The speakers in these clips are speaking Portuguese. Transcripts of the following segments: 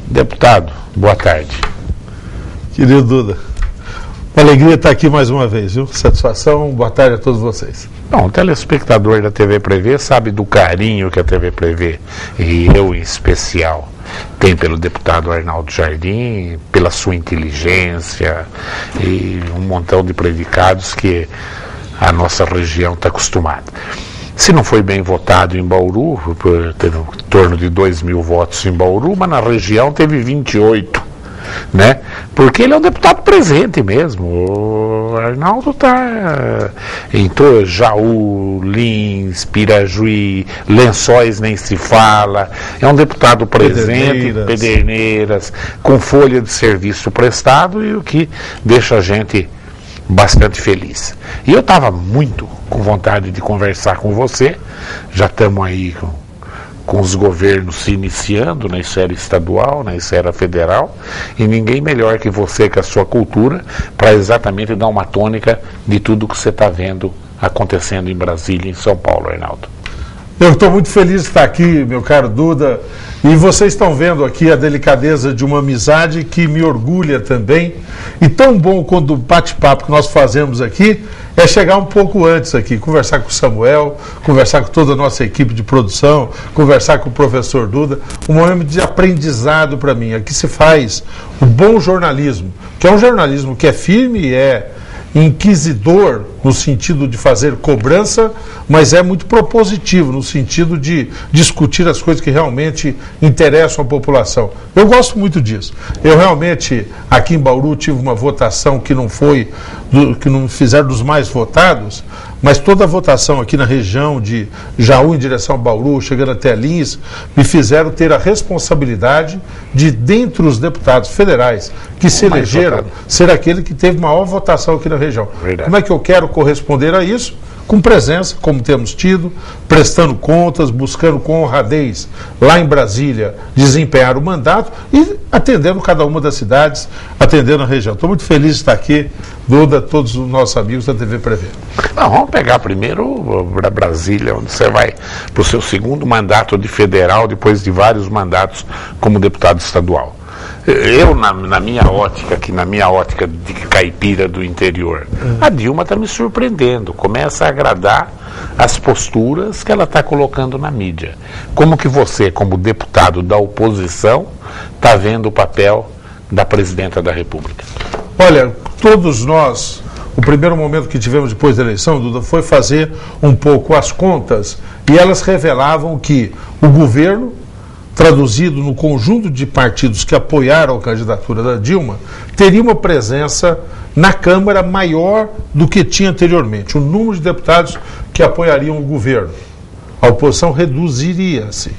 Deputado, boa tarde. Querido Duda, uma alegria estar aqui mais uma vez, viu? Satisfação, boa tarde a todos vocês. Bom, o telespectador da TV Prevê sabe do carinho que a TV Prevê, e eu em especial, tem pelo deputado Arnaldo Jardim, pela sua inteligência e um montão de predicados que a nossa região está acostumada. Se não foi bem votado em Bauru, teve em torno de 2.000 votos em Bauru, mas na região teve 28, né? Porque ele é um deputado presente mesmo. O Arnaldo está em Jaú, Lins, Pirajuí, Lençóis nem se fala. É um deputado presente, Pederneiras, com folha de serviço prestado, e o que deixa a gente bastante feliz. E eu estava muito com vontade de conversar com você. Já estamos aí com os governos se iniciando na esfera estadual, na esfera federal, e ninguém melhor que você, com a sua cultura, para exatamente dar uma tônica de tudo que você está vendo acontecendo em Brasília e em São Paulo, Arnaldo. Eu estou muito feliz de estar aqui, meu caro Duda, e vocês estão vendo aqui a delicadeza de uma amizade que me orgulha também. E tão bom quando o bate-papo que nós fazemos aqui é chegar um pouco antes aqui, conversar com o Samuel, conversar com toda a nossa equipe de produção, conversar com o professor Duda, um momento de aprendizado para mim. Aqui se faz o bom jornalismo, que é um jornalismo que é firme e é inquisidor no sentido de fazer cobrança, mas é muito propositivo no sentido de discutir as coisas que realmente interessam a população. Eu gosto muito disso. Eu realmente, aqui em Bauru, tive uma votação que não foi, que não fizeram dos mais votados, mas toda a votação aqui na região de Jaú em direção a Bauru, chegando até Lins, me fizeram ter a responsabilidade de, dentre os deputados federais que se elegeram, ser aquele que teve maior votação aqui na região. Verdade. Como é que eu quero corresponder a isso? Com presença, como temos tido, prestando contas, buscando com honradez, lá em Brasília, desempenhar o mandato e atendendo cada uma das cidades, atendendo a região. Estou muito feliz de estar aqui, Duda, todos os nossos amigos da TV Prevê. Não, vamos pegar primeiro para Brasília, onde você vai para o seu segundo mandato de federal, depois de vários mandatos como deputado estadual. Eu, na minha ótica de caipira do interior, a Dilma está me surpreendendo, começa a agradar as posturas que ela está colocando na mídia. Como que você, como deputado da oposição, está vendo o papel da presidenta da República? Olha, todos nós, o primeiro momento que tivemos depois da eleição, Duda, foi fazer um pouco as contas, e elas revelavam que o governo, traduzido no conjunto de partidos que apoiaram a candidatura da Dilma, teria uma presença na Câmara maior do que tinha anteriormente. O número de deputados que apoiariam o governo. A oposição reduziria-se.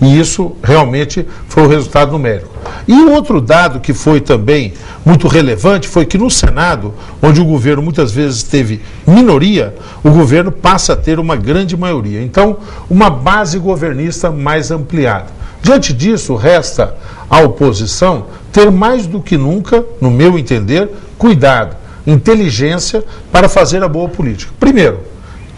E isso realmente foi o resultado numérico. E o outro dado que foi também muito relevante foi que no Senado, onde o governo muitas vezes teve minoria, o governo passa a ter uma grande maioria. Então, uma base governista mais ampliada. Diante disso, resta à oposição ter mais do que nunca, no meu entender, cuidado, inteligência para fazer a boa política. Primeiro,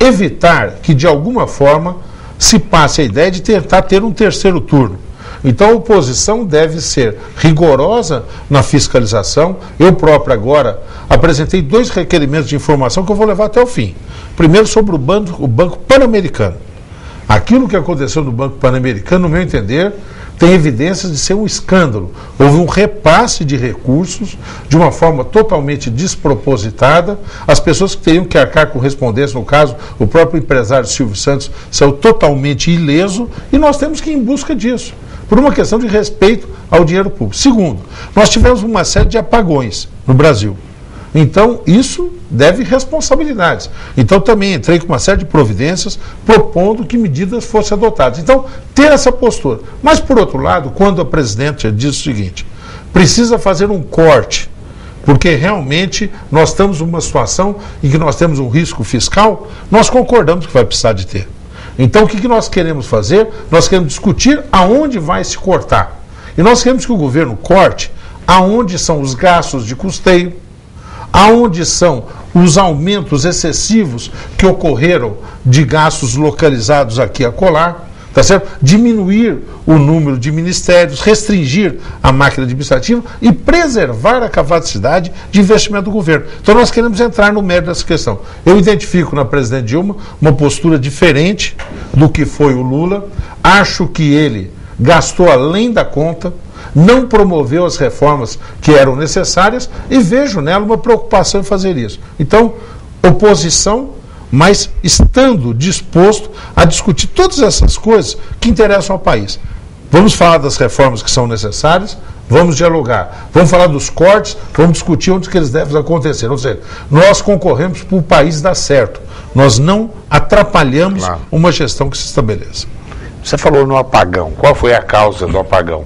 evitar que de alguma forma se passe a ideia de tentar ter um terceiro turno. Então a oposição deve ser rigorosa na fiscalização. Eu próprio agora apresentei 2 requerimentos de informação que eu vou levar até o fim. Primeiro sobre o Banco Pan-Americano. Aquilo que aconteceu no Banco Pan-Americano, no meu entender, tem evidências de ser um escândalo. Houve um repasse de recursos de uma forma totalmente despropositada. As pessoas que teriam que arcar com correspondência, no caso, o próprio empresário Silvio Santos, saiu totalmente ileso, e nós temos que ir em busca disso, por uma questão de respeito ao dinheiro público. Segundo, nós tivemos uma série de apagões no Brasil. Então, isso deve responsabilidades. Então, também entrei com uma série de providências propondo que medidas fossem adotadas. Então, ter essa postura. Mas, por outro lado, quando a presidente diz o seguinte, precisa fazer um corte, porque realmente nós estamos numa situação em que nós temos um risco fiscal, nós concordamos que vai precisar de ter. Então, o que nós queremos fazer? Nós queremos discutir aonde vai se cortar. E nós queremos que o governo corte aonde são os gastos de custeio, aonde são os aumentos excessivos que ocorreram de gastos localizados aqui a acolá, tá certo? Diminuir o número de ministérios, restringir a máquina administrativa e preservar a capacidade de investimento do governo. Então nós queremos entrar no mérito dessa questão. Eu identifico na presidente Dilma uma postura diferente do que foi o Lula. Acho que ele gastou além da conta, não promoveu as reformas que eram necessárias e vejo nela uma preocupação em fazer isso. Então, oposição, mas estando disposto a discutir todas essas coisas que interessam ao país. Vamos falar das reformas que são necessárias, vamos dialogar, vamos falar dos cortes, vamos discutir onde que eles devem acontecer. Ou seja, nós concorremos para o país dar certo. Nós não atrapalhamos uma gestão que se estabeleça. Você falou no apagão. Qual foi a causa do apagão?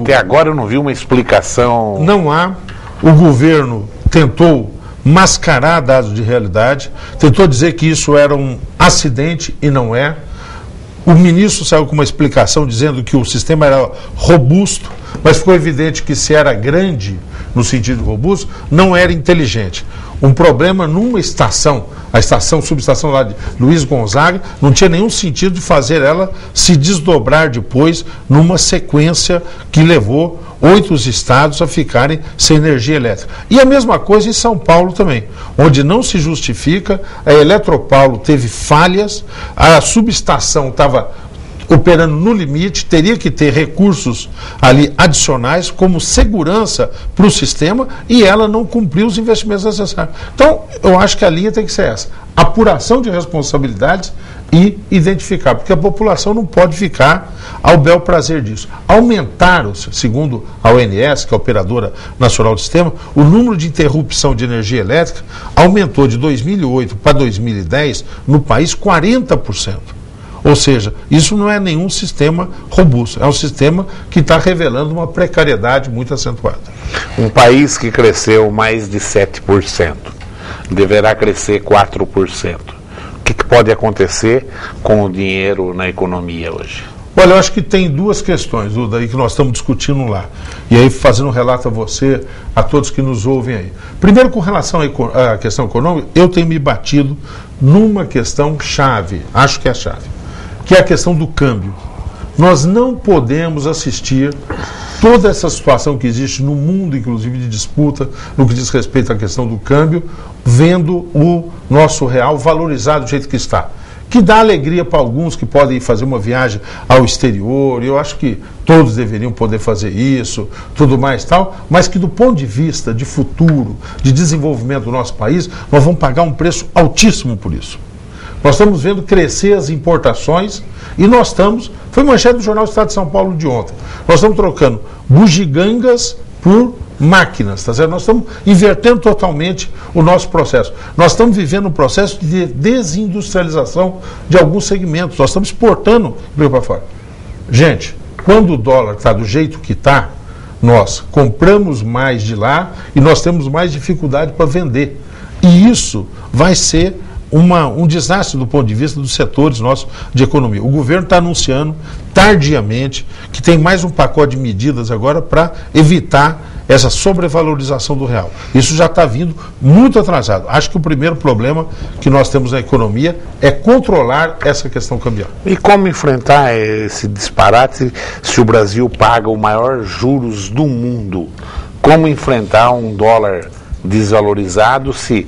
Até agora eu não vi uma explicação. Não há. O governo tentou mascarar dados de realidade, tentou dizer que isso era um acidente e não é. O ministro saiu com uma explicação dizendo que o sistema era robusto, mas ficou evidente que se era grande, no sentido robusto, não era inteligente. Um problema numa estação, a subestação lá de Luiz Gonzaga, não tinha nenhum sentido de fazer ela se desdobrar depois numa sequência que levou 8 estados a ficarem sem energia elétrica. E a mesma coisa em São Paulo também, onde não se justifica, a Eletropaulo teve falhas, a subestação estava operando no limite, teria que ter recursos ali adicionais como segurança para o sistema e ela não cumpriu os investimentos necessários. Então, eu acho que a linha tem que ser essa: apuração de responsabilidades e identificar, porque a população não pode ficar ao bel prazer disso. Aumentaram, segundo a ONS, que é a Operadora Nacional do Sistema, o número de interrupção de energia elétrica aumentou de 2008 para 2010 no país 40%. Ou seja, isso não é nenhum sistema robusto, é um sistema que está revelando uma precariedade muito acentuada. Um país que cresceu mais de 7%, deverá crescer 4%. O que pode acontecer com o dinheiro na economia hoje? Olha, eu acho que tem duas questões, Duda, aí que nós estamos discutindo lá. E aí, fazendo um relato a você, a todos que nos ouvem aí. Primeiro, com relação à questão econômica, eu tenho me batido numa questão chave, acho que é a chave, que é a questão do câmbio. Nós não podemos assistir toda essa situação que existe no mundo, inclusive de disputa, no que diz respeito à questão do câmbio, vendo o nosso real valorizado do jeito que está. Que dá alegria para alguns que podem fazer uma viagem ao exterior, e eu acho que todos deveriam poder fazer isso, tudo mais tal, mas que do ponto de vista de futuro, de desenvolvimento do nosso país, nós vamos pagar um preço altíssimo por isso. Nós estamos vendo crescer as importações e nós estamos, foi manchete do Jornal do Estado de São Paulo de ontem, nós estamos trocando bugigangas por máquinas, tá certo? Nós estamos invertendo totalmente o nosso processo. Nós estamos vivendo um processo de desindustrialização de alguns segmentos. Nós estamos exportando para fora. Gente, quando o dólar está do jeito que está, nós compramos mais de lá e nós temos mais dificuldade para vender. E isso vai ser um desastre do ponto de vista dos setores nossos de economia. O governo está anunciando tardiamente que tem mais um pacote de medidas agora para evitar essa sobrevalorização do real. Isso já está vindo muito atrasado. Acho que o primeiro problema que nós temos na economia é controlar essa questão cambial. E como enfrentar esse disparate se o Brasil paga o maior juros do mundo? Como enfrentar um dólar desvalorizado se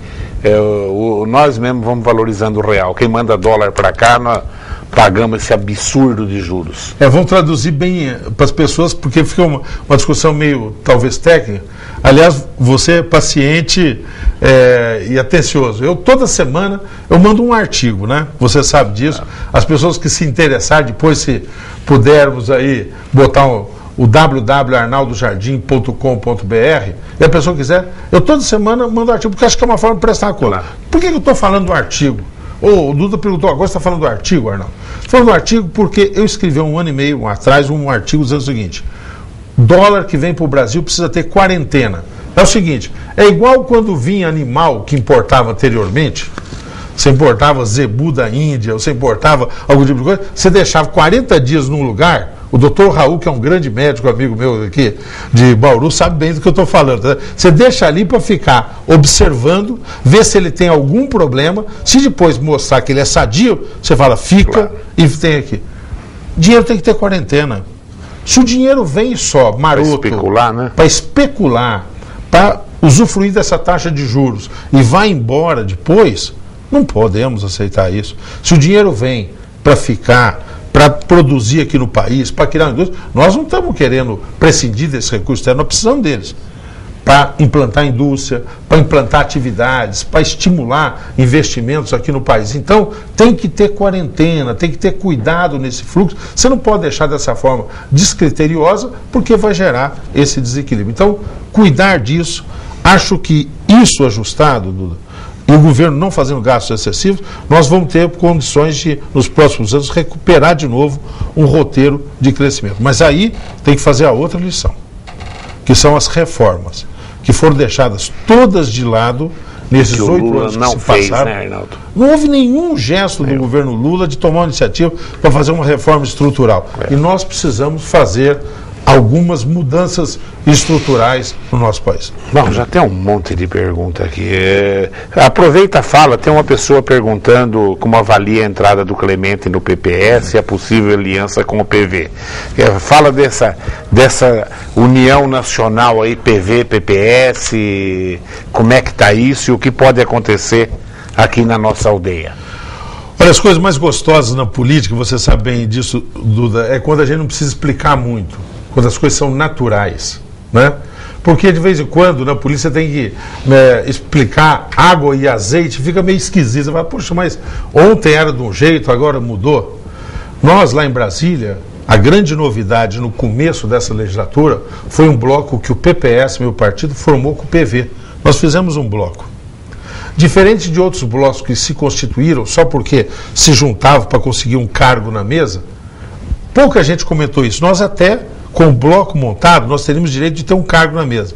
nós mesmos vamos valorizando o real? Quem manda dólar para cá, nós pagamos esse absurdo de juros. Vamos traduzir bem para as pessoas, porque fica uma discussão meio, talvez, técnica. Aliás, você é paciente e atencioso. Toda semana, eu mando um artigo, né? Você sabe disso. As pessoas que se interessarem, depois, se pudermos aí botar o www.arnaldojardim.com.br, e a pessoa quiser, eu toda semana mando um artigo, porque acho que é uma forma de prestar conta. Por que eu estou falando do artigo? O Duda perguntou, agora você está falando do artigo, Arnaldo? Estou falando do artigo porque eu escrevi 1 ano e meio atrás um artigo dizendo o seguinte: dólar que vem para o Brasil precisa ter quarentena. É o seguinte, é igual quando vinha animal que importava anteriormente, você importava zebu da Índia, você importava algum tipo de coisa, você deixava 40 dias num lugar. O doutor Raul, que é um grande médico, amigo meu aqui de Bauru, sabe bem do que eu estou falando. Tá? Você deixa ali para ficar observando, ver se ele tem algum problema. Se depois mostrar que ele é sadio, você fala, fica e tem aqui. dinheiro tem que ter quarentena. Se o dinheiro vem só, maroto, para especular, né? Para especular, para usufruir dessa taxa de juros e vai embora depois, não podemos aceitar isso. Se o dinheiro vem para ficar, para produzir aqui no país, para criar uma indústria, nós não estamos querendo prescindir desse recurso externo, nós precisamos deles. Para implantar indústria, para implantar atividades, para estimular investimentos aqui no país. Então, tem que ter quarentena, tem que ter cuidado nesse fluxo. Você não pode deixar dessa forma descriteriosa, porque vai gerar esse desequilíbrio. Então, cuidar disso, acho que isso ajustado, Duda, e o governo não fazendo gastos excessivos, nós vamos ter condições de, nos próximos anos, recuperar de novo um roteiro de crescimento. Mas aí tem que fazer a outra lição, que são as reformas, que foram deixadas todas de lado nesses 8 anos que se passaram. Né, Arnaldo? Não houve nenhum gesto do governo Lula de tomar uma iniciativa para fazer uma reforma estrutural. E nós precisamos fazer algumas mudanças estruturais no nosso país. Bom, já tem um monte de pergunta aqui. Aproveita a fala, tem uma pessoa perguntando como avalia a entrada do Clemente no PPS e a possível aliança com o PV. Fala dessa união nacional aí, PV, PPS, como é que está isso e o que pode acontecer aqui na nossa aldeia. Olha, as coisas mais gostosas na política, você sabe bem disso, Duda, é quando a gente não precisa explicar muito. Quando as coisas são naturais, né? Porque de vez em quando na polícia tem que explicar água e azeite, fica meio esquisito. Você fala, poxa, mas ontem era de um jeito, agora mudou. Nós lá em Brasília, a grande novidade no começo dessa legislatura foi um bloco que o PPS, meu partido, formou com o PV. Nós fizemos um bloco. Diferente de outros blocos que se constituíram só porque se juntavam para conseguir um cargo na mesa, pouca gente comentou isso. Nós até, com o bloco montado, nós teríamos direito de ter um cargo na mesa.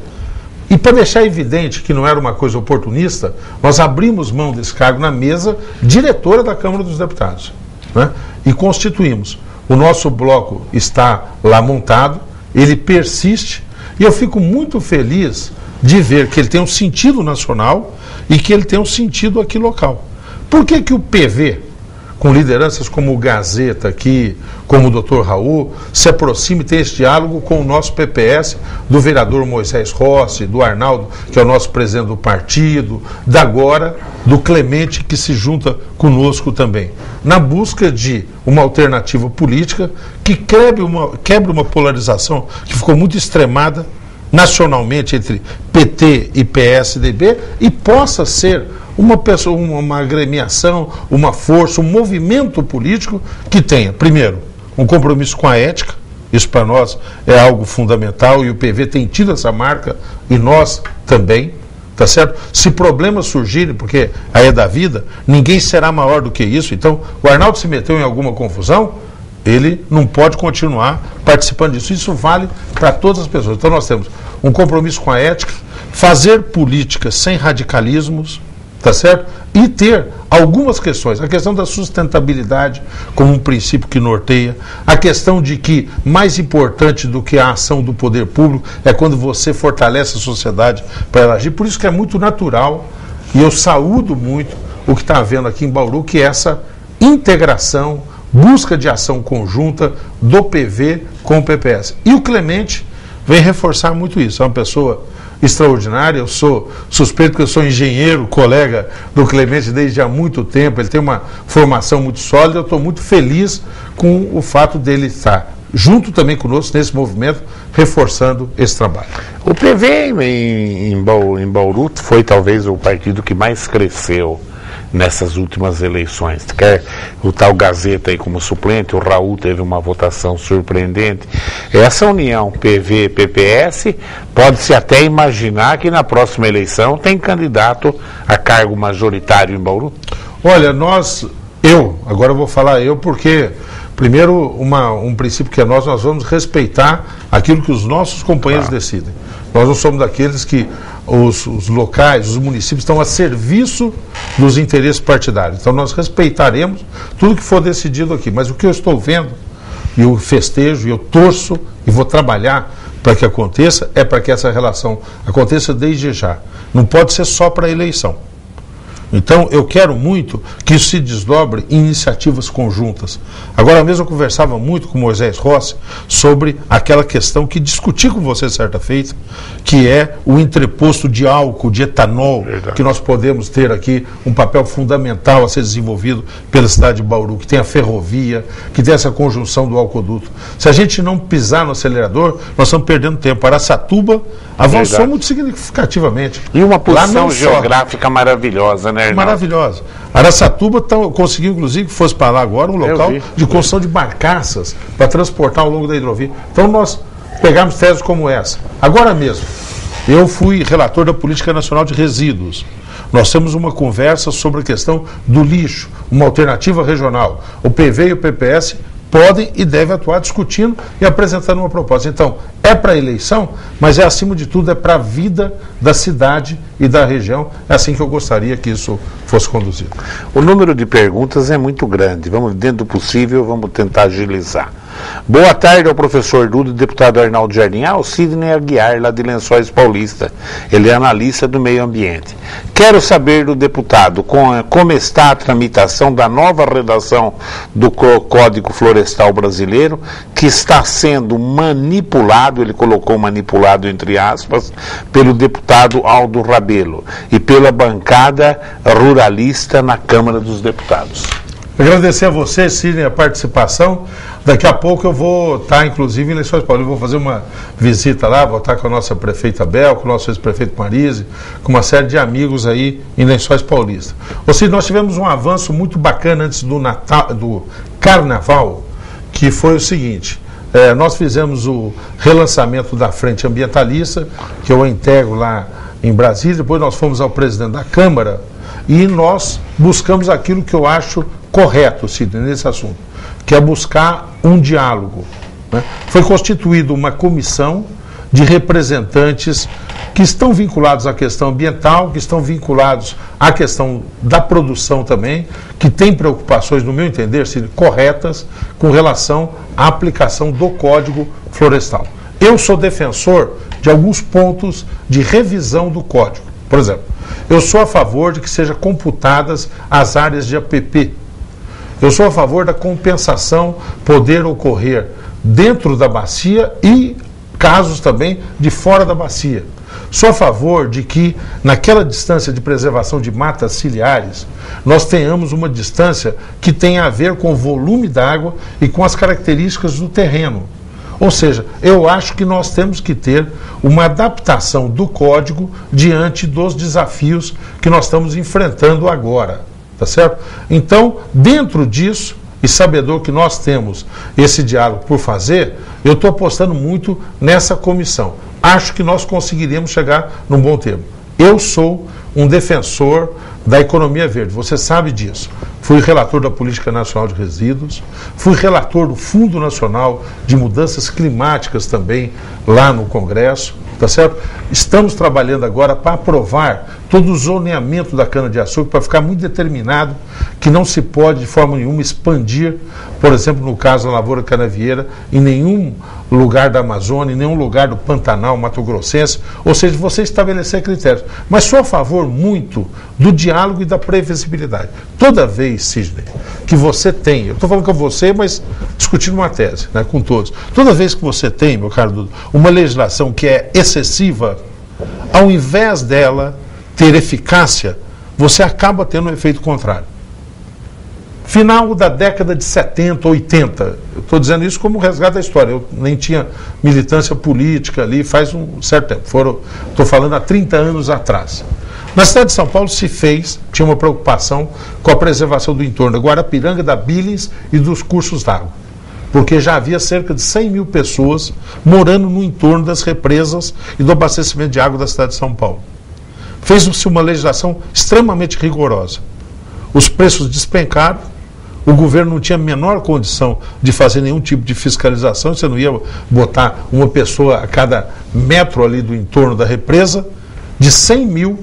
E para deixar evidente que não era uma coisa oportunista, nós abrimos mão desse cargo na mesa diretora da Câmara dos Deputados, né? E constituímos. O nosso bloco está lá montado, ele persiste, e eu fico muito feliz de ver que ele tem um sentido nacional e que ele tem um sentido aqui local. Por que que o PV, com lideranças como o Gazeta aqui, como o Dr. Raul, se aproxima e tem esse diálogo com o nosso PPS, do vereador Moisés Rossi, do Arnaldo, que é o nosso presidente do partido, da agora, do Clemente, que se junta conosco também, na busca de uma alternativa política que quebre uma polarização que ficou muito extremada nacionalmente entre PT e PSDB e possa ser uma agremiação, uma força, um movimento político que tenha, primeiro, um compromisso com a ética. Isso para nós é algo fundamental e o PV tem tido essa marca e nós também, tá certo? Se problemas surgirem, porque aí é da vida, ninguém será maior do que isso. Então, o Arnaldo se meteu em alguma confusão, ele não pode continuar participando disso. Isso vale para todas as pessoas. Então nós temos um compromisso com a ética, fazer política sem radicalismos, tá certo? E ter algumas questões. A questão da sustentabilidade como um princípio que norteia. A questão de que mais importante do que a ação do poder público é quando você fortalece a sociedade para ela agir. Por isso que é muito natural, e eu saúdo muito o que está havendo aqui em Bauru, que é essa integração, busca de ação conjunta do PV com o PPS. E o Clemente vem reforçar muito isso. É uma pessoa extraordinária. Eu sou suspeito porque eu sou engenheiro, colega do Clemente desde há muito tempo. Ele tem uma formação muito sólida. Eu estou muito feliz com o fato dele estar junto também conosco nesse movimento, reforçando esse trabalho. O PV em Bauru foi talvez o partido que mais cresceu nessas últimas eleições. Quer o tal Gazeta aí como suplente, o Raul teve uma votação surpreendente. Essa união PV-PPS, pode-se até imaginar que na próxima eleição tem candidato a cargo majoritário em Bauru? Olha, agora eu vou falar porque, primeiro, um princípio que é nós vamos respeitar aquilo que os nossos companheiros decidem. Nós não somos daqueles que os locais, os municípios estão a serviço dos interesses partidários. Então nós respeitaremos tudo que for decidido aqui. Mas o que eu estou vendo, e eu festejo, e eu torço, e vou trabalhar para que aconteça, é para que essa relação aconteça desde já. Não pode ser só para a eleição. Então, eu quero muito que isso se desdobre em iniciativas conjuntas. Agora mesmo eu conversava muito com Moisés Rossi sobre aquela questão que discuti com você certa feita, que é o entreposto de álcool, de etanol, que nós podemos ter aqui um papel fundamental a ser desenvolvido pela cidade de Bauru, que tem a ferrovia, que tem essa conjunção do alcoduto. Se a gente não pisar no acelerador, nós estamos perdendo tempo. Araçatuba avançou muito significativamente. E uma posição geográfica maravilhosa, né, Arnaldo? Maravilhosa. Araçatuba conseguiu, inclusive, que fosse para lá agora um local de construção de barcaças para transportar ao longo da hidrovia. Então nós pegamos teses como essa. Agora mesmo, eu fui relator da Política Nacional de Resíduos. Nós temos uma conversa sobre a questão do lixo, uma alternativa regional. O PV e o PPS podem e devem atuar discutindo e apresentando uma proposta. Então, é para a eleição, mas acima de tudo, é para a vida da cidade e da região. É assim que eu gostaria que isso fosse conduzido. O número de perguntas é muito grande. Vamos, dentro do possível, vamos tentar agilizar. Boa tarde ao professor Duda e deputado Arnaldo Jardim. O Sidney Aguiar, lá de Lençóis Paulista. Ele é analista do meio ambiente. Quero saber do deputado como está a tramitação da nova redação do Código Florestal Brasileiro, que está sendo manipulado, ele colocou manipulado entre aspas, pelo deputado Aldo Rabelo e pela bancada ruralista na Câmara dos Deputados. Agradecer a você, Sidney, a participação. Daqui a pouco eu vou estar, inclusive, em Lençóis Paulista. Eu vou fazer uma visita lá, vou estar com a nossa prefeita Bel, com o nosso ex-prefeito Marise, com uma série de amigos aí em Lençóis Paulista. Ou seja, nós tivemos um avanço muito bacana antes do Carnaval, que foi o seguinte: nós fizemos o relançamento da Frente Ambientalista, que eu integro lá em Brasília. Depois nós fomos ao presidente da Câmara e nós buscamos aquilo que eu acho correto, Sidney, nesse assunto, que é buscar um diálogo, né? Foi constituída uma comissão de representantes que estão vinculados à questão ambiental, que estão vinculados à questão da produção também, que tem preocupações, no meu entender, corretas com relação à aplicação do Código Florestal. Eu sou defensor de alguns pontos de revisão do Código. Por exemplo, eu sou a favor de que sejam computadas as áreas de APP. Eu sou a favor da compensação poder ocorrer dentro da bacia e casos também de fora da bacia. Sou a favor de que, naquela distância de preservação de matas ciliares, nós tenhamos uma distância que tenha a ver com o volume d'água e com as características do terreno. Ou seja, eu acho que nós temos que ter uma adaptação do código diante dos desafios que nós estamos enfrentando agora. Tá certo? Então, dentro disso, e sabedor que nós temos esse diálogo por fazer, eu estou apostando muito nessa comissão. Acho que nós conseguiríamos chegar num bom termo. Eu sou um defensor da economia verde, você sabe disso. Fui relator da Política Nacional de Resíduos, fui relator do Fundo Nacional de Mudanças Climáticas também lá no Congresso, tá certo? Estamos trabalhando agora para aprovar todo o zoneamento da cana-de-açúcar, para ficar muito determinado que não se pode de forma nenhuma expandir, por exemplo, no caso da lavoura canavieira, em nenhum lugar da Amazônia, em nenhum lugar do Pantanal, Mato Grossense, ou seja, você estabelecer critérios. Mas sou a favor muito do diálogo e da previsibilidade. Toda vez, Sidney, que você tem, eu estou falando com você, mas discutindo uma tese, né, com todos, toda vez que você tem, meu caro Duda, uma legislação que é excessiva, ao invés dela ter eficácia, você acaba tendo um efeito contrário. Final da década de 70, 80, eu estou dizendo isso como resgate da história, eu nem tinha militância política ali faz um certo tempo, estou falando há 30 anos atrás. Na cidade de São Paulo se fez, tinha uma preocupação com a preservação do entorno da Guarapiranga, da Billings e dos cursos d'água, porque já havia cerca de 100 mil pessoas morando no entorno das represas e do abastecimento de água da cidade de São Paulo. Fez-se uma legislação extremamente rigorosa. Os preços despencaram, o governo não tinha a menor condição de fazer nenhum tipo de fiscalização, você não ia botar uma pessoa a cada metro ali do entorno da represa. De 100 mil,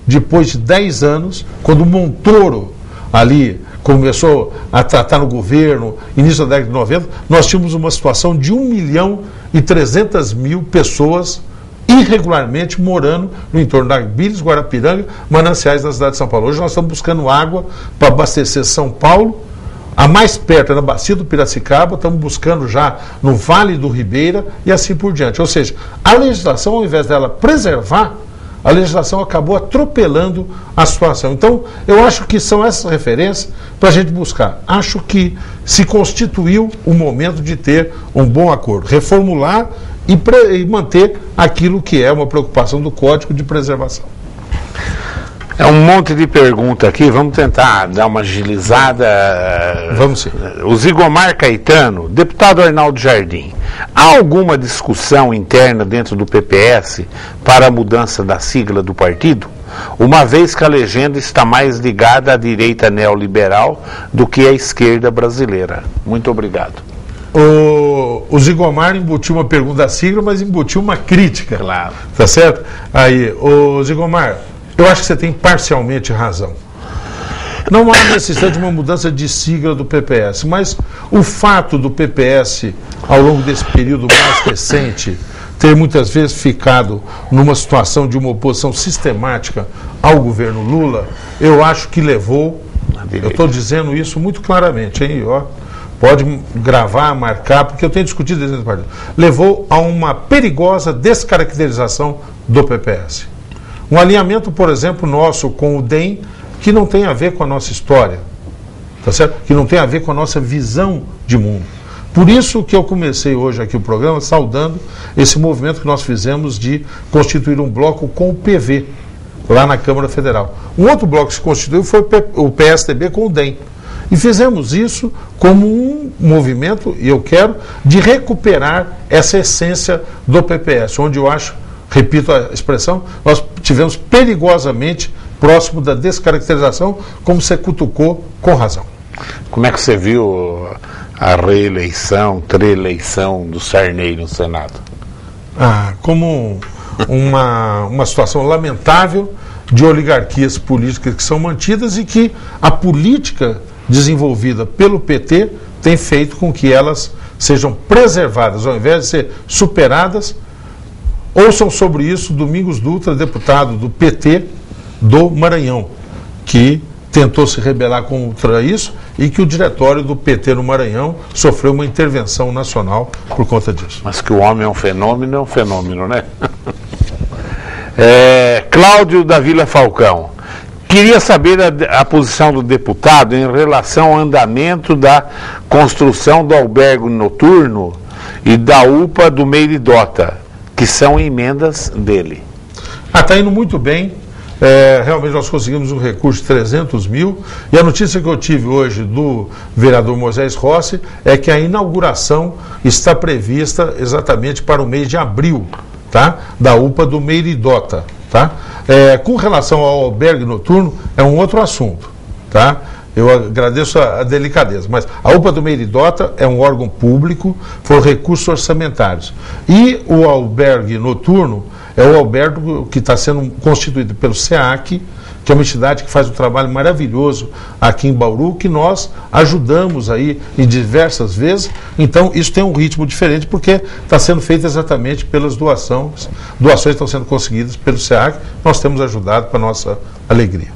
depois de 10 anos, quando o Montoro ali começou a tratar no governo, início da década de 90, nós tínhamos uma situação de 1.300.000 pessoas irregularmente morando no entorno da Arbiles, Guarapiranga, mananciais da cidade de São Paulo. Hoje nós estamos buscando água para abastecer São Paulo, a mais perto é na bacia do Piracicaba, estamos buscando já no Vale do Ribeira e assim por diante. Ou seja, a legislação, ao invés dela preservar, a legislação acabou atropelando a situação. Então, eu acho que são essas referências para a gente buscar. Acho que se constituiu o momento de ter um bom acordo, reformular e manter aquilo que é uma preocupação do Código de Preservação. É um monte de pergunta aqui, vamos tentar dar uma agilizada. Vamos sim. O Zigomar Caetano, deputado Arnaldo Jardim, há alguma discussão interna dentro do PPS para a mudança da sigla do partido? Uma vez que a legenda está mais ligada à direita neoliberal do que à esquerda brasileira. Muito obrigado. O Zigomar embutiu uma pergunta da sigla, mas embutiu uma crítica. Claro. Tá certo? Aí, o Zigomar, eu acho que você tem parcialmente razão. Não há necessidade de uma mudança de sigla do PPS, mas o fato do PPS, ao longo desse período mais recente, ter muitas vezes ficado numa situação de uma oposição sistemática ao governo Lula, eu acho que levou, eu estou dizendo isso muito claramente, hein, ó, pode gravar, marcar, porque eu tenho discutido dentro do partido, levou a uma perigosa descaracterização do PPS. Um alinhamento, por exemplo, nosso com o DEM, que não tem a ver com a nossa história, tá certo? Que não tem a ver com a nossa visão de mundo. Por isso que eu comecei hoje aqui o programa saudando esse movimento que nós fizemos de constituir um bloco com o PV, lá na Câmara Federal. Um outro bloco que se constituiu foi o PSDB com o DEM. E fizemos isso como um movimento, e eu quero, de recuperar essa essência do PPS, onde eu acho, repito a expressão, nós tivemos perigosamente próximo da descaracterização, como você cutucou com razão. Como é que você viu a reeleição, reeleição do Sarney no Senado? Como uma situação lamentável de oligarquias políticas que são mantidas e que a política desenvolvida pelo PT tem feito com que elas sejam preservadas, ao invés de ser superadas. Ouçam sobre isso Domingos Dutra, deputado do PT do Maranhão, que tentou se rebelar contra isso e que o diretório do PT no Maranhão sofreu uma intervenção nacional por conta disso. Mas que o homem é um fenômeno, né? Cláudio da Vila Falcão. Queria saber a posição do deputado em relação ao andamento da construção do albergue noturno e da UPA do Meiridota, que são emendas dele. Está indo muito bem. Realmente nós conseguimos um recurso de 300 mil, e a notícia que eu tive hoje do vereador Moisés Rossi é que a inauguração está prevista exatamente para o mês de abril, tá? Da UPA do Meiridota, tá? Com relação ao albergue noturno, é um outro assunto, tá? Eu agradeço a delicadeza, mas a UPA do Meiridota é um órgão público, foram recursos orçamentários. E o albergue noturno é o albergue que está sendo constituído pelo SEAC, que é uma entidade que faz um trabalho maravilhoso aqui em Bauru, que nós ajudamos aí em diversas vezes. Então, isso tem um ritmo diferente, porque está sendo feito exatamente pelas doações. Doações estão sendo conseguidas pelo SEAC, nós temos ajudado para a nossa alegria.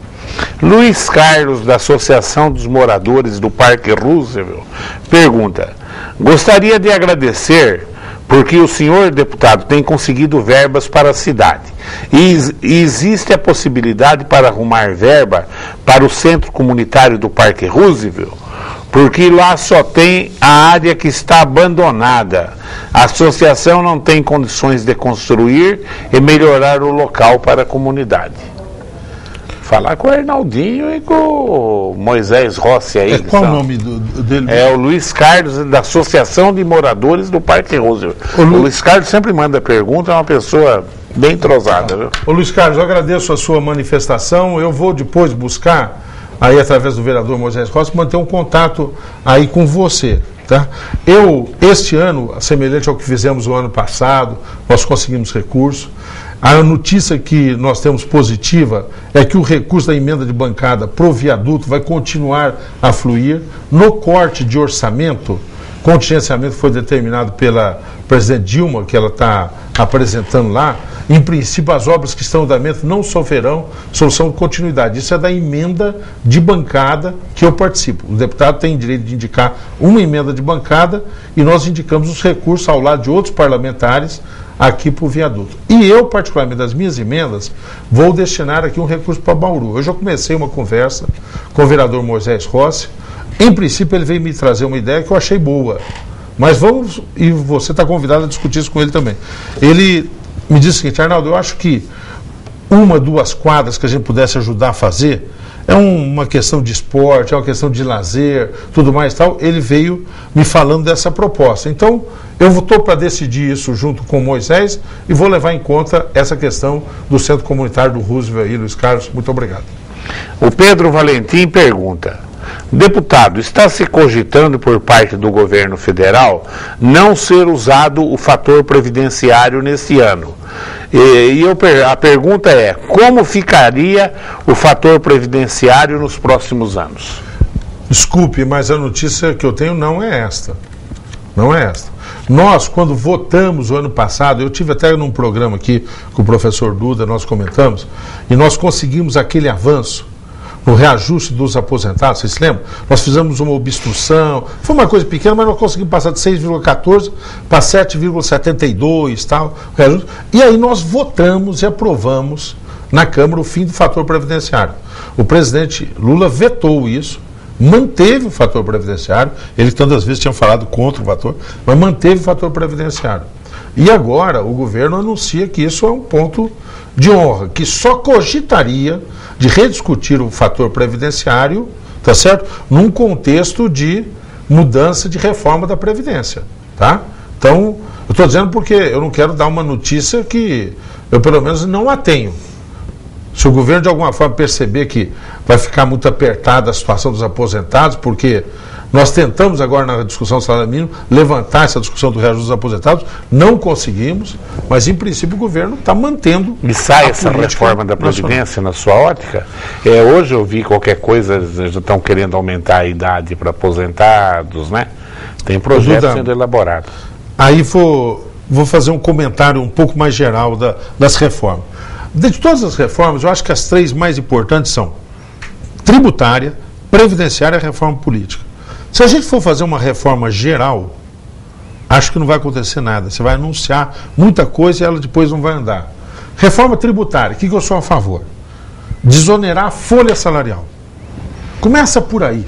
Luiz Carlos, da Associação dos Moradores do Parque Roosevelt, pergunta: gostaria de agradecer porque o senhor deputado tem conseguido verbas para a cidade. E existe a possibilidade para arrumar verba para o centro comunitário do Parque Roosevelt? Porque lá só tem a área que está abandonada. A associação não tem condições de construir e melhorar o local para a comunidade. Falar com o Arnaldinho e com o Moisés Rossi aí. Qual o nome dele? É o Luiz Carlos, da Associação de Moradores do Parque Roosevelt. O Luiz Carlos sempre manda pergunta, é uma pessoa bem entrosada. Viu? Ô Luiz Carlos, eu agradeço a sua manifestação. Eu vou depois buscar, aí através do vereador Moisés Rossi, manter um contato aí com você. Tá? Este ano, semelhante ao que fizemos o ano passado, nós conseguimos recurso. A notícia que nós temos positiva é que o recurso da emenda de bancada pro viaduto vai continuar a fluir. No corte de orçamento, contingenciamento foi determinado pela presidente Dilma, que ela está apresentando lá, em princípio, as obras que estão em andamento não sofrerão solução de continuidade. Isso é da emenda de bancada que eu participo. O deputado tem direito de indicar uma emenda de bancada e nós indicamos os recursos ao lado de outros parlamentares aqui para o viaduto. E eu, particularmente, das minhas emendas, vou destinar aqui um recurso para Bauru. Eu já comecei uma conversa com o vereador Moisés Rossi. Em princípio, ele veio me trazer uma ideia que eu achei boa. Mas vamos, e você está convidado a discutir isso com ele também. Ele me disse o seguinte: Arnaldo, eu acho que uma, 2 quadras que a gente pudesse ajudar a fazer é uma questão de esporte, é uma questão de lazer, tudo mais e tal. Ele veio me falando dessa proposta. Então, eu estou para decidir isso junto com o Moisés e vou levar em conta essa questão do Centro Comunitário do Roosevelt aí, Luiz Carlos. Muito obrigado. O Pedro Valentim pergunta: deputado, está se cogitando por parte do governo federal não ser usado o fator previdenciário neste ano? A pergunta é: como ficaria o fator previdenciário nos próximos anos? Desculpe, mas a notícia que eu tenho não é esta. Não é esta. Nós, quando votamos o ano passado, eu tive até num programa aqui com o professor Duda, nós comentamos, e nós conseguimos aquele avanço no reajuste dos aposentados, vocês se lembram? Nós fizemos uma obstrução, foi uma coisa pequena, mas nós conseguimos passar de 6,14 para 7,72 tal, reajuste, e aí nós votamos e aprovamos na Câmara o fim do fator previdenciário. O presidente Lula vetou isso, manteve o fator previdenciário, ele tantas vezes tinha falado contra o fator, mas manteve o fator previdenciário. E agora o governo anuncia que isso é um ponto de honra, que só cogitaria de rediscutir o fator previdenciário, tá certo? Num contexto de mudança de reforma da Previdência, tá? Então, eu estou dizendo porque eu não quero dar uma notícia que eu pelo menos não a tenho. Se o governo de alguma forma perceber que vai ficar muito apertada a situação dos aposentados, porque nós tentamos agora na discussão do salário mínimo levantar essa discussão do reajuste dos aposentados, não conseguimos, mas em princípio o governo está mantendo. E sai essa reforma da Previdência na sua ótica? Hoje eu vi qualquer coisa, já estão querendo aumentar a idade para aposentados, né? Tem projetos sendo elaborados. Aí vou fazer um comentário um pouco mais geral das reformas. De todas as reformas, eu acho que as 3 mais importantes são tributária, previdenciária e reforma política. Se a gente for fazer uma reforma geral, acho que não vai acontecer nada. Você vai anunciar muita coisa e ela depois não vai andar. Reforma tributária, o que eu sou a favor? Desonerar a folha salarial. Começa por aí.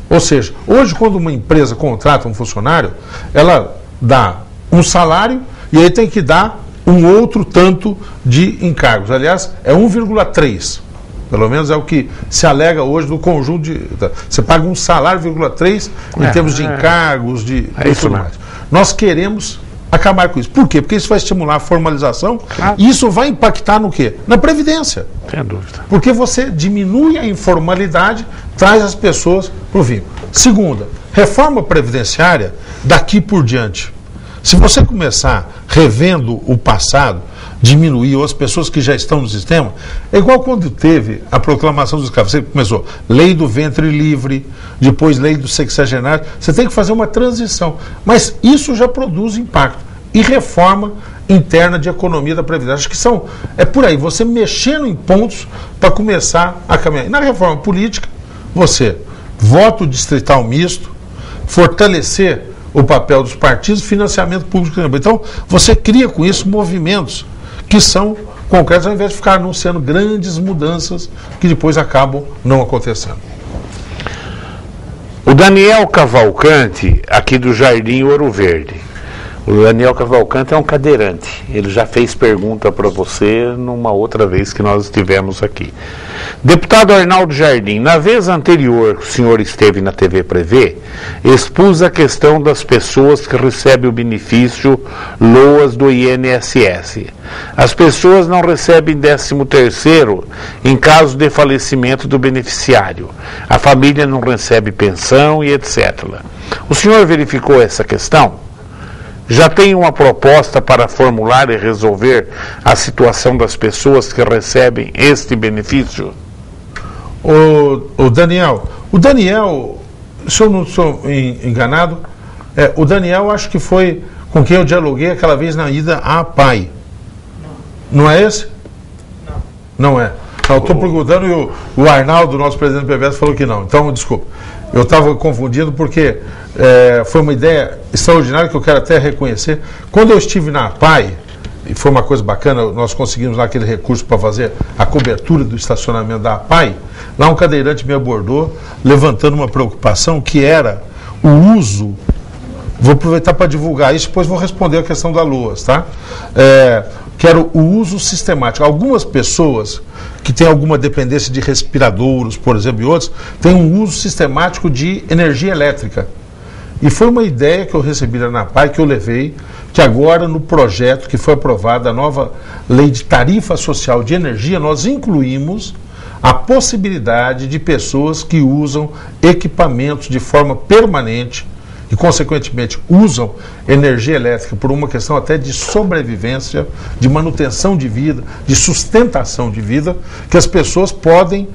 Ou seja, hoje quando uma empresa contrata um funcionário, ela dá um salário e aí tem que dar um outro tanto de encargos. Aliás, é 1,3. Pelo menos é o que se alega hoje do conjunto de... Você paga um salário, 0,3 em termos de encargos, de isso tudo mais. Nós queremos acabar com isso. Por quê? Porque isso vai estimular a formalização e isso vai impactar no quê? Na Previdência. Sem dúvida. Porque você diminui a informalidade, traz as pessoas para o vínculo. Segunda, reforma previdenciária daqui por diante. Se você começar revendo o passado, diminuir, ou as pessoas que já estão no sistema, é igual quando teve a proclamação dos escravos. Você começou lei do ventre livre, depois lei do sexagenário. Você tem que fazer uma transição. Mas isso já produz impacto. E reforma interna de economia da Previdência. Acho que é por aí, você mexendo em pontos para começar a caminhar. E na reforma política, você, voto distrital misto, fortalecer o papel dos partidos, financiamento público. Então, você cria com isso movimentos que são concretos, ao invés de ficar anunciando grandes mudanças que depois acabam não acontecendo. O Daniel Cavalcante, aqui do Jardim Ouro Verde. O Daniel Cavalcante é um cadeirante. Ele já fez pergunta para você numa outra vez que nós estivemos aqui. Deputado Arnaldo Jardim, na vez anterior que o senhor esteve na TV Prevê, expus a questão das pessoas que recebem o benefício LOAS do INSS. As pessoas não recebem 13º em caso de falecimento do beneficiário. A família não recebe pensão e etc. O senhor verificou essa questão? Já tem uma proposta para formular e resolver a situação das pessoas que recebem este benefício? O Daniel, se eu não estou enganado, o Daniel acho que foi com quem eu dialoguei aquela vez na ida à PAI. Não é esse? Não é. Eu estou perguntando e o Arnaldo, nosso presidente do PBS, falou que não. Então, desculpa. Eu estava confundindo porque foi uma ideia extraordinária que eu quero até reconhecer. Quando eu estive na APAI, e foi uma coisa bacana, nós conseguimos lá aquele recurso para fazer a cobertura do estacionamento da APAI, lá um cadeirante me abordou, levantando uma preocupação que era o uso. Vou aproveitar para divulgar isso, depois vou responder a questão da LOAS, tá? Que era o uso sistemático. Algumas pessoas que têm alguma dependência de respiradouros, por exemplo, e outros, têm um uso sistemático de energia elétrica. E foi uma ideia que eu recebi lá na APAI, que eu levei, que agora no projeto que foi aprovado, a nova lei de tarifa social de energia, nós incluímos a possibilidade de pessoas que usam equipamentos de forma permanente e, consequentemente, usam energia elétrica por uma questão até de sobrevivência, de manutenção de vida, de sustentação de vida, que as pessoas podem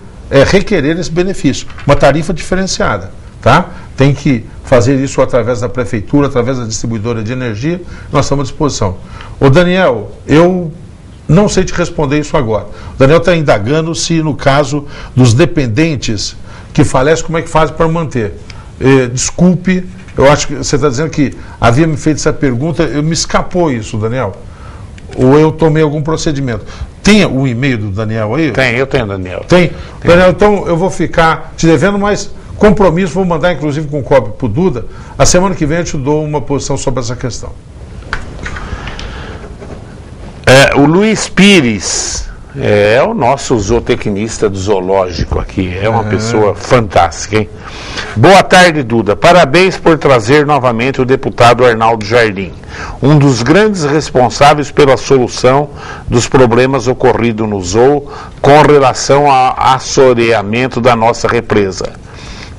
requerer esse benefício, uma tarifa diferenciada, tá? Tem que fazer isso através da prefeitura, através da distribuidora de energia, nós estamos à disposição. Ô Daniel, eu não sei te responder isso agora. O Daniel está indagando se no caso dos dependentes que falecem, como é que faz para manter. Desculpe, eu acho que você está dizendo que havia me feito essa pergunta, me escapou isso, Daniel. Ou eu tomei algum procedimento. Tem o e-mail do Daniel aí? Tem, eu tenho, Daniel. Tem? Daniel, então eu vou ficar te devendo, mas compromisso, vou mandar inclusive com cópia para o Duda. A semana que vem eu te dou uma posição sobre essa questão. O Luiz Pires é o nosso zootecnista do zoológico aqui. É uma pessoa fantástica, hein? Boa tarde, Duda. Parabéns por trazer novamente o deputado Arnaldo Jardim, um dos grandes responsáveis pela solução dos problemas ocorridos no zoo com relação ao assoreamento da nossa represa.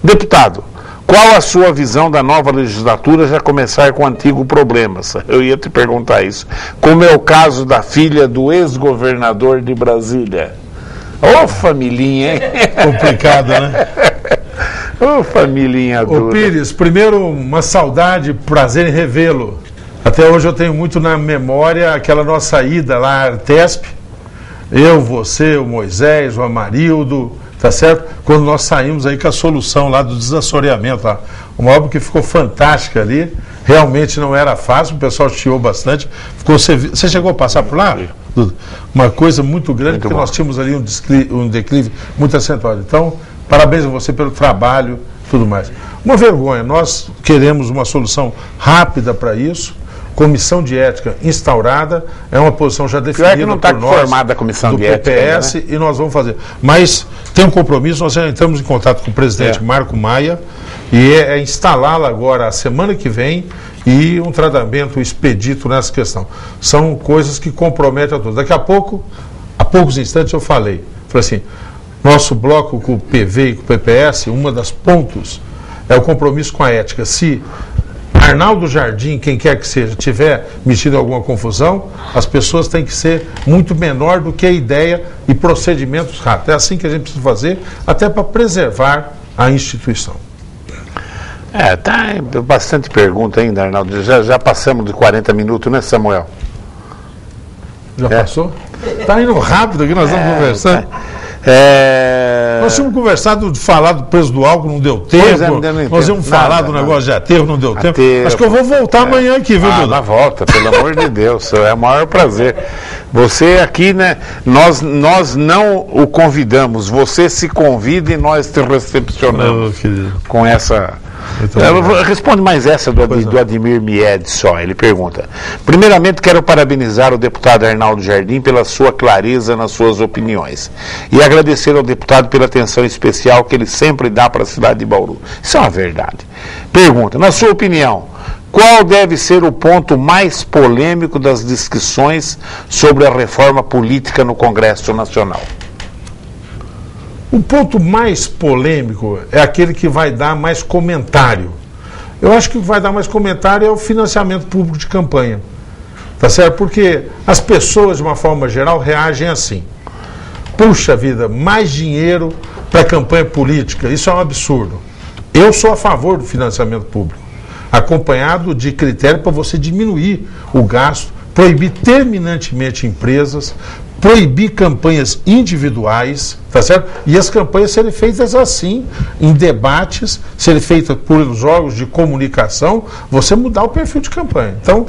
Deputado, qual a sua visão da nova legislatura já começar com o antigo problema? Eu ia te perguntar isso. Como é o caso da filha do ex-governador de Brasília. Ô, familhinha, hein? Complicado, né? Ô, familhinha dura. Ô, Pires, primeiro uma saudade, prazer em revê-lo. Até hoje eu tenho muito na memória aquela nossa ida lá à Artesp. Eu, você, o Moisés, o Amarildo, tá certo? Quando nós saímos aí com a solução lá do desassoreamento lá. Uma obra que ficou fantástica ali. Realmente não era fácil, o pessoal chiou bastante. Você chegou a passar por lá? Uma coisa muito grande, muito porque bom. Nós tínhamos ali um declive muito acentuado. Então, parabéns a você pelo trabalho e tudo mais. Uma vergonha, nós queremos uma solução rápida para isso. Comissão de ética instaurada, é uma posição já definida que não está formada a comissão do de ética PPS, ainda, né? E nós vamos fazer. Mas tem um compromisso, nós já entramos em contato com o presidente Marco Maia e é instalá-la agora a semana que vem e um tratamento expedito nessa questão. São coisas que comprometem a todos. Daqui a pouco, há poucos instantes eu falei assim, nosso bloco com o PV e com o PPS, uma das pontos é o compromisso com a ética. Se Arnaldo Jardim, quem quer que seja, tiver metido em alguma confusão, as pessoas têm que ser muito menor do que a ideia e procedimentos rápidos. É assim que a gente precisa fazer, até para preservar a instituição. Tá bastante pergunta ainda, Arnaldo. Já passamos de 40 minutos, né, Samuel? Já passou? Está indo rápido aqui, nós estamos conversando. Nós tínhamos conversado de falar do preço do álcool, não deu tempo. Nós íamos falar do negócio de aterro, não deu tempo. Acho que eu vou voltar amanhã aqui, viu, Duda? Na volta, pelo amor de Deus, é o maior prazer. Você aqui, né? Nós não o convidamos, você se convida e nós te recepcionamos com essa. Responde mais essa do Ademir Mied só. Ele pergunta: primeiramente, quero parabenizar o deputado Arnaldo Jardim pela sua clareza nas suas opiniões e agradecer ao deputado pela atenção especial que ele sempre dá para a cidade de Bauru. Isso é uma verdade. Pergunta: na sua opinião, qual deve ser o ponto mais polêmico das discussões sobre a reforma política no Congresso Nacional? O ponto mais polêmico é aquele que vai dar mais comentário. Eu acho que o que vai dar mais comentário é o financiamento público de campanha. Tá certo? Porque as pessoas, de uma forma geral, reagem assim. Puxa vida, mais dinheiro para campanha política, isso é um absurdo. Eu sou a favor do financiamento público, acompanhado de critério para você diminuir o gasto proibir terminantemente empresas, proibir campanhas individuais, tá certo? E as campanhas serem feitas assim, em debates, serem feitas por jogos de comunicação, você mudar o perfil de campanha. Então,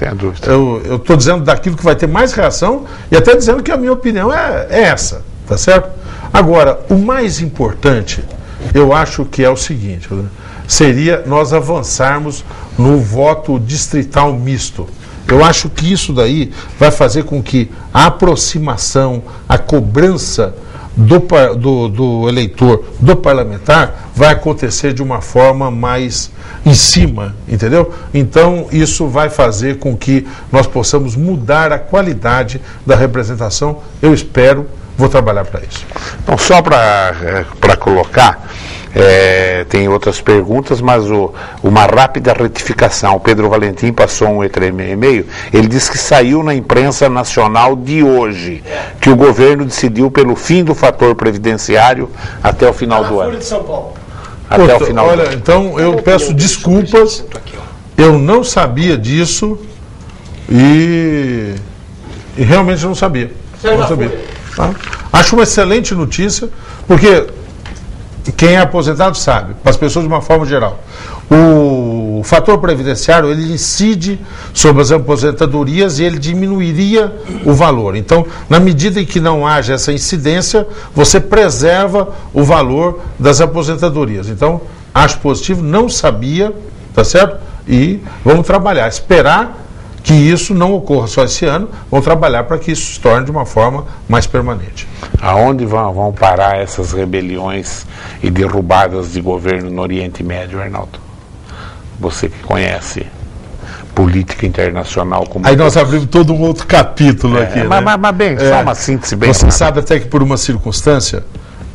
eu estou dizendo daquilo que vai ter mais reação e até dizendo que a minha opinião é essa, tá certo? Agora, o mais importante, eu acho que é o seguinte, né? Seria nós avançarmos no voto distrital misto. Eu acho que isso daí vai fazer com que a aproximação, a cobrança do eleitor, do parlamentar, vai acontecer de uma forma mais em cima, entendeu? Então, isso vai fazer com que nós possamos mudar a qualidade da representação. Eu espero, vou trabalhar para isso. Então, só para colocar... tem outras perguntas, mas uma rápida retificação. O Pedro Valentim passou um e-mail, ele disse que saiu na imprensa nacional de hoje, que o governo decidiu pelo fim do fator previdenciário até o final do ano. Folha de São Paulo. Até o final do ano. Então eu peço desculpas, eu não sabia disso e realmente não sabia. Não sabia. Tá? Acho uma excelente notícia, porque quem é aposentado sabe, para as pessoas de uma forma geral, o fator previdenciário ele incide sobre as aposentadorias e ele diminuiria o valor. Então, na medida em que não haja essa incidência, você preserva o valor das aposentadorias. Então, acho positivo, não sabia, tá certo? E vamos trabalhar, esperar que isso não ocorra só esse ano, vão trabalhar para que isso se torne de uma forma mais permanente. Aonde vão parar essas rebeliões e derrubadas de governo no Oriente Médio, Arnaldo? Você que conhece política internacional como... Aí nós abrimos todo um outro capítulo aqui, mas, né? mas bem, só uma síntese bem... Você sabe até que por uma circunstância,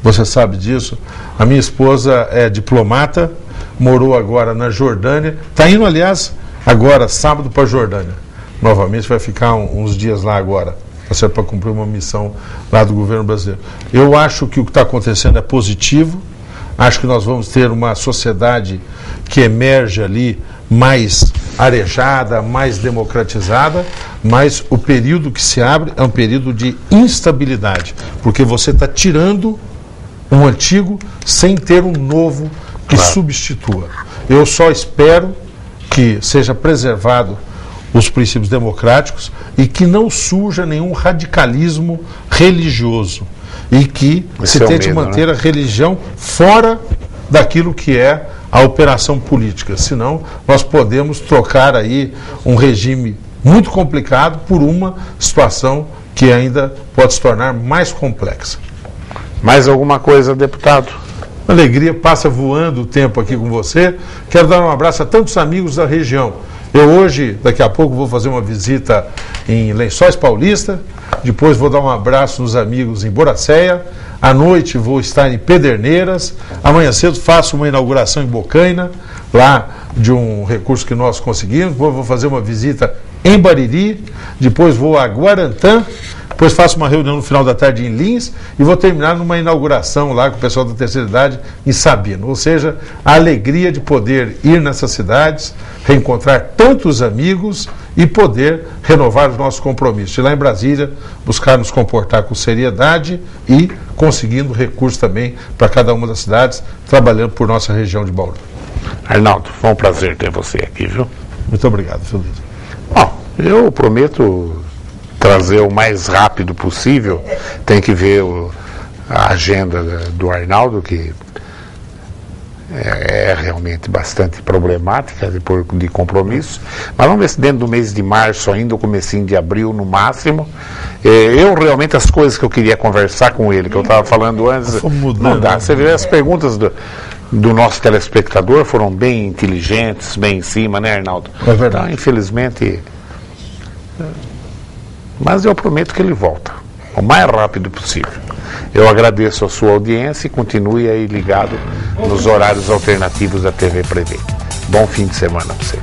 você sabe disso, a minha esposa é diplomata, morou agora na Jordânia, está indo, aliás, agora, sábado, para a Jordânia. Novamente, vai ficar uns dias lá agora, para cumprir uma missão lá do governo brasileiro. Eu acho que o que está acontecendo é positivo, acho que nós vamos ter uma sociedade que emerge ali mais arejada, mais democratizada, mas o período que se abre é um período de instabilidade, porque você está tirando um antigo sem ter um novo que substitua. Eu só espero que seja preservado os princípios democráticos e que não surja nenhum radicalismo religioso e que se tente manter a religião fora daquilo que é a operação política. Senão, nós podemos trocar aí um regime muito complicado por uma situação que ainda pode se tornar mais complexa. Mais alguma coisa, deputado? Alegria, passa voando o tempo aqui com você. Quero dar um abraço a tantos amigos da região. Eu hoje, daqui a pouco, vou fazer uma visita em Lençóis Paulista, depois vou dar um abraço nos amigos em Boracéia, à noite vou estar em Pederneiras, amanhã cedo faço uma inauguração em Bocaina, lá de um recurso que nós conseguimos, depois vou fazer uma visita em Bariri, depois vou a Guarantã, depois faço uma reunião no final da tarde em Lins e vou terminar numa inauguração lá com o pessoal da terceira idade em Sabino. Ou seja, a alegria de poder ir nessas cidades, reencontrar tantos amigos e poder renovar os nossos compromissos. E lá em Brasília, buscar nos comportar com seriedade e conseguindo recursos também para cada uma das cidades, trabalhando por nossa região de Bauru. Arnaldo, foi um prazer ter você aqui, viu? Muito obrigado, Felipe. Bom, eu prometo trazer o mais rápido possível. Tem que ver a agenda do Arnaldo, que é realmente bastante problemática de compromisso, mas vamos ver se dentro do mês de março ainda, o comecinho de abril no máximo. Eu realmente, as coisas que eu queria conversar com ele, que eu estava falando antes, não dá. Você vê, as perguntas do nosso telespectador foram bem inteligentes, bem em cima, né, Arnaldo? É verdade. Então, infelizmente... Mas eu prometo que ele volta o mais rápido possível. Eu agradeço a sua audiência e continue aí ligado nos horários alternativos da TV Prevê. Bom fim de semana para você.